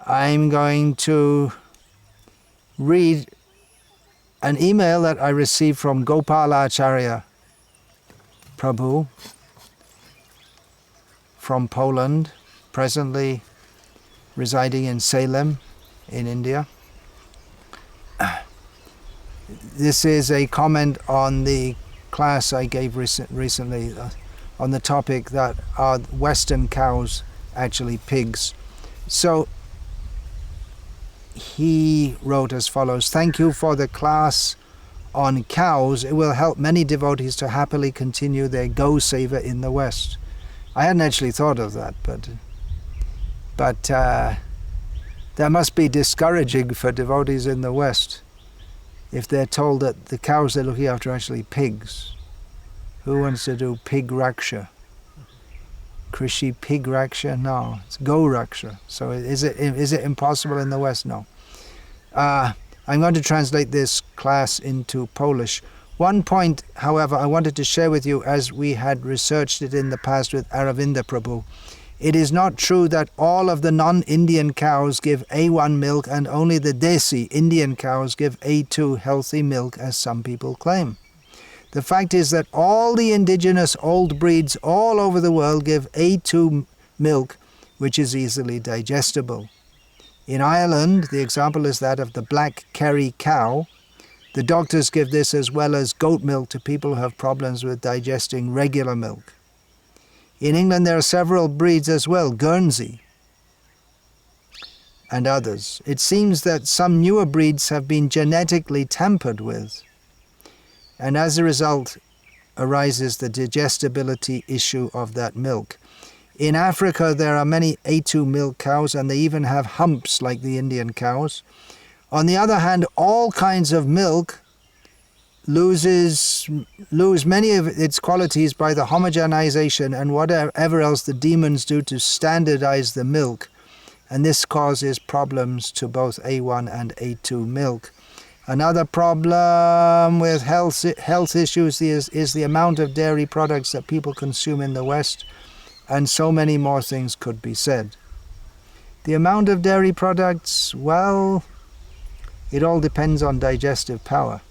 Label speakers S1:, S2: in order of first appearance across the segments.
S1: I'm going to read an email that I received from Gopalacharya Prabhu from Poland, presently residing in Salem in India. This is a comment on the class I gave recently on the topic that are Western cows actually pigs. So he wrote as follows: "Thank you for the class on cows. It will help many devotees to happily continue their Go Seva in the West." I hadn't actually thought of that, but that must be discouraging for devotees in the West if they're told that the cows they're looking after are actually pigs. Who wants to do pig raksha? Krishi pig raksha? No, it's go raksha. So is it impossible in the West? No. I'm going to translate this class into Polish. One point, however, I wanted to share with you, as we had researched it in the past with Aravinda Prabhu. It is not true that all of the non-Indian cows give A1 milk and only the Desi Indian cows give A2 healthy milk, as some people claim. The fact is that all the indigenous old breeds all over the world give A2 milk, which is easily digestible. In Ireland, the example is that of the black Kerry cow. The doctors give this as well as goat milk to people who have problems with digesting regular milk. In England there are several breeds as well, Guernsey and others. It seems that some newer breeds have been genetically tampered with, and as a result arises the digestibility issue of that milk. In Africa there are many A2 milk cows, and they even have humps like the Indian cows. On the other hand, all kinds of milk lose many of its qualities by the homogenization and whatever else the demons do to standardize the milk, and this causes problems to both A1 and A2 milk. Another problem with health issues is the amount of dairy products that people consume in the West, and so many more things could be said. The amount of dairy products, well, it all depends on digestive power.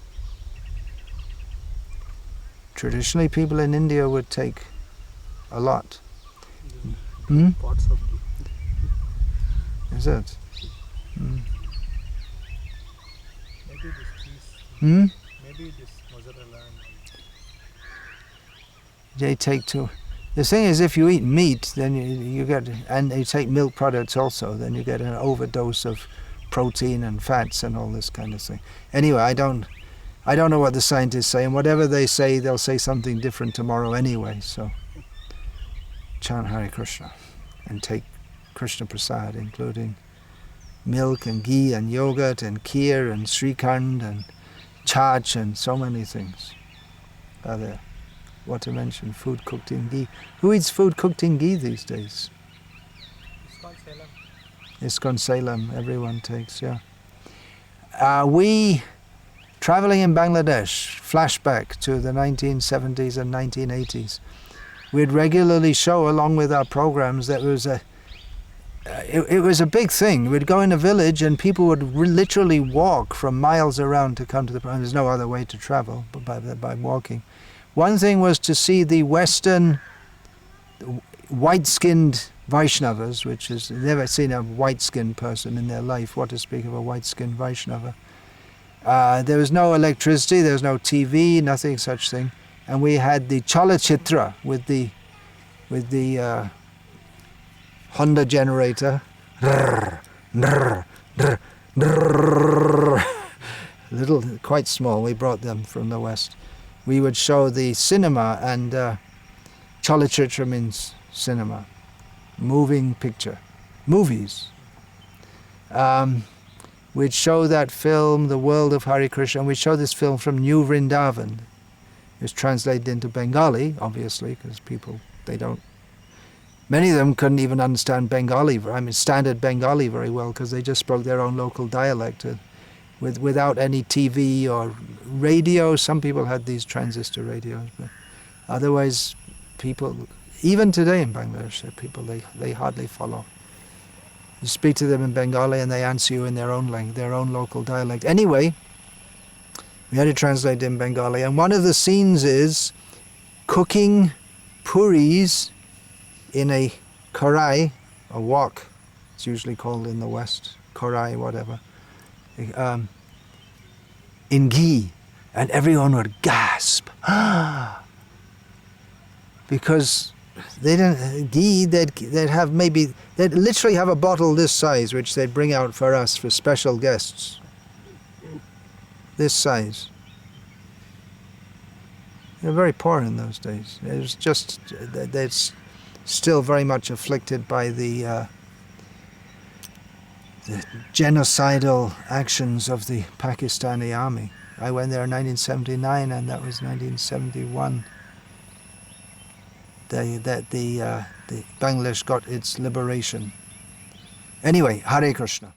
S1: Traditionally, people in India would take a lot.
S2: Pots of ghee.
S1: Is it?
S2: Maybe this cheese. Maybe this mozzarella.
S1: They take too. The thing is, if you eat meat, then you get, and you take milk products also, then you get an overdose of protein and fats and all this kind of thing. Anyway, I don't know what the scientists say, and whatever they say, they'll say something different tomorrow anyway. So chant Hare Krishna and take Krishna Prasad, including milk and ghee and yogurt and kheer and srikhand and chach and so many things are there. What to mention, food cooked in ghee. Who eats food cooked in ghee these days? ISKCON Salem, everyone takes, yeah. We, traveling in Bangladesh, flashback to the 1970s and 1980s, we'd regularly show, along with our programs, that it was a big thing. We'd go in a village and people would literally walk from miles around to come to the program. There's no other way to travel but by walking. One thing was to see the Western white-skinned Vaishnavas, which is, they've never seen a white-skinned person in their life, what to speak of a white-skinned Vaishnava. There was no electricity, there was no TV, nothing such thing. And we had the Chalachitra with the Honda generator. Little, quite small, we brought them from the West. We would show the cinema, and Chalachitra means cinema. Moving picture, movies. We'd show that film, The World of Hare Krishna, and we'd show this film from New Vrindavan. It was translated into Bengali, obviously, because people, many of them couldn't even understand Bengali, standard Bengali very well, because they just spoke their own local dialect without any TV or radio. Some people had these transistor radios, but otherwise people, even today in Bangladesh, people, they hardly follow. You speak to them in Bengali and they answer you in their own language, their own local dialect. Anyway, we had to translate in Bengali, and one of the scenes is cooking puris in a karai, a wok, it's usually called in the West, karai, whatever, in ghee, and everyone would gasp, because they didn't ghee. They'd have they'd literally have a bottle this size, which they'd bring out for us for special guests. This size. They were very poor in those days. It was just they're still very much afflicted by the genocidal actions of the Pakistani army. I went there in 1979, and that was 1971. The Bangladesh got its liberation. Anyway, Hare Krishna.